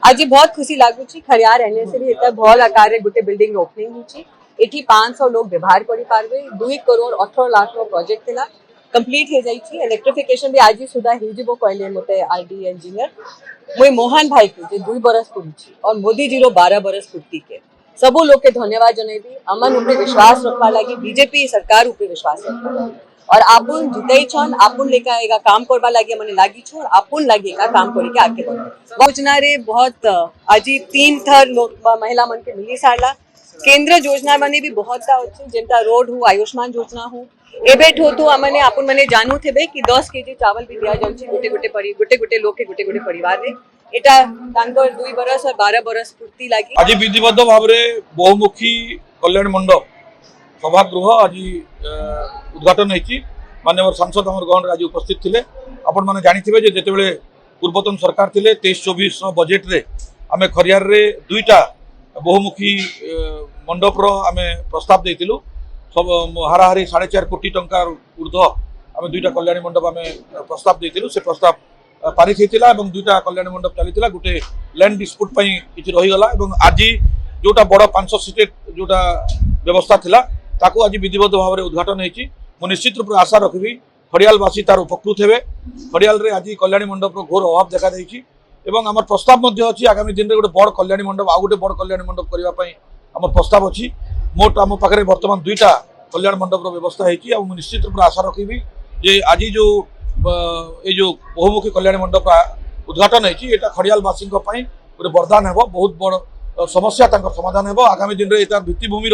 आज बहुत खुशी लागुची खड़ियार एनएसए भी एता भल आकार गोटे बिल्डिंग ओपनिंग होची एठी 500 लोग व्यवहार करि पारबे 2 करोड़ 18 लाख रो प्रोजेक्ट थिला कंप्लीट हे जाई छी इलेक्ट्रिफिकेशन भी आज सुधा हे जिवो कहले मते आईडी इंजीनियर मुई मोहन भाई के जे 2 बरस पुरची और मोदी जी रो 12 बरस पूर्ति के सबो लोग के धन्यवाद जनेबी अमन ऊपर विश्वास रखवा लागी बीजेपी सरकार ऊपर विश्वास रखवा लागी और आपुन जितई छन आपुन लेका एगा काम करबा लागी मने लागी छ और आपुन लागी का काम करी के आगे बढ़ योजना रे बहुत आज 3 थर लोग महिला मन के मिली सारला केंद्र योजना माने भी बहुत सा अछि जेंता रोड हो आयुष्मान योजना हो एबेट हो तो हमने आपुन मने जानू थेबे कि 10 केजी चावल भी दिया जाउछि गोटे गोटे लोग के गोटे परिवार रे एटा तांकर 2 बरस और 12 बरस पूर्ति लागी आज विधिबद्ध भाव रे बहुमुखी कल्याण मंडप सभागृह आज उद्घाटन होती माननीय सांसद आम गहन आज उपस्थित थे आपण मैंने जानी जे जेतेबेले पूर्वतन सरकार थे 23-24 बजेट रे आम खरियार रे 2टा बहुमुखी मंडप आम प्रस्ताव देइतिलु सब हाराहारी 4.5 कोटी टंका ऊर्ध्व आम 2टा कल्याणी मंडप आम प्रस्ताव देइतिलु से प्रस्ताव पारित होता 2टा कल्याणी मंडप चली गोटे लैंड डिस्प्यूट किसी रहीगला आज जोटा बड़ 500 सीटेड जोटा व्यवस्था थिला ताकू आज विधिबद्ध भाव में उद्घाटन होती मुझे निश्चित रूप से आशा रखी खड़ियालवासी तार उपकृत हे खड़ियाल रे आज कल्याणी मंडप घोर अभाव देखा देछि एवं आम प्रस्ताव अच्छी आगामी दिन में गोटे बड़ कल्याणी मंडप आउ गोटे बड़ कल्याणी मंडप करने आम प्रस्ताव अच्छी मोट आम पाखे बर्तमान 2टा कल्याण मंडप व्यवस्था होती निश्चित रूप से आशा रखी जे आज जो बहुमुखी कल्याणी मंडप उद्घाटन होती यहाँ खड़ियालवासी गोटे वरदान हे बहुत बड़ समस्या समाधान हे आगामी दिन में यार भित्तिभूमि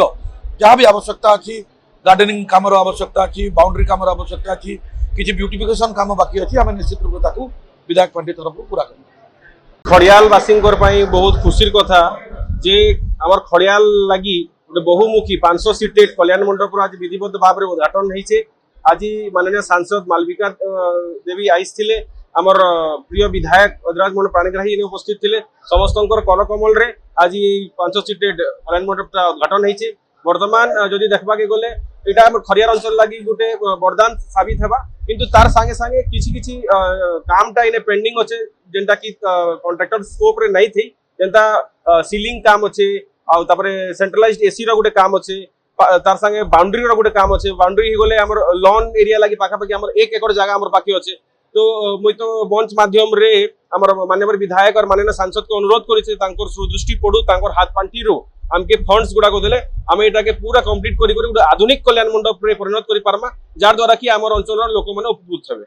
जहाँ भी आवश्यकता अच्छी गार्डनिंग काम आवश्यकता अच्छी बाउंड्री काम आवश्यकता अच्छी किसी ब्यूटिफिकेशन काम बाकी अच्छी आम निश्चित रूप से विधायक पार्टी तरफ पूरा कर खड़ियालवासी बहुत खुशी कथा जे आमर खड़ियाल लगी बहुमुखी 500 सीटेड कल्याण मंडप आज विधिबद्ध भाव में उद्घाटन होइछे आज माननीय सांसद मालविका देवी आइस थिले आमर प्रिय विधायक अधराज मोहन प्राणीग्राही उपस्थित थे समस्त करकमल रे आज 500 सीटेड कल्याण मंडप उद्घाटन होइछे वर्तमान जदि देखबा के गले एटा हमर खरियार अंचल लागि गोटे वरदान साबित हेबा किंतु तार संगे संगे किछि कामटा इने पेंडिंग अच्छे जेंटा कि कॉन्ट्रैक्टर स्कोप रे नहीं थी जेंता सीलिंग काम अच्छे आ तापरे सेंट्रलाइज्ड एसी रो गोटे काम अच्छे तार संगे बाउंड्री रो गोटे काम अच्छे बाउंड्री ही गले हमर लॉन एरिया लागि पाखा पाखी हमर 1 एकड़ जगह हमर बाकी अच्छे तो मुई तो मंच माध्यम रे हमर माननीय विधायक और माननीय सांसद को अनुरोध करिसे तांकर सुदृष्टि पड़ू तांकर हाथ पांटी रो आमके फंड्स गुड़ा को देले आम एटा के पूरा कंप्लीट करी गोटे आधुनिक कल्याण मंडप रे परिणत करि पारमा जार द्वारा कि हमर अंचल लोक माने उपकृत हेबे।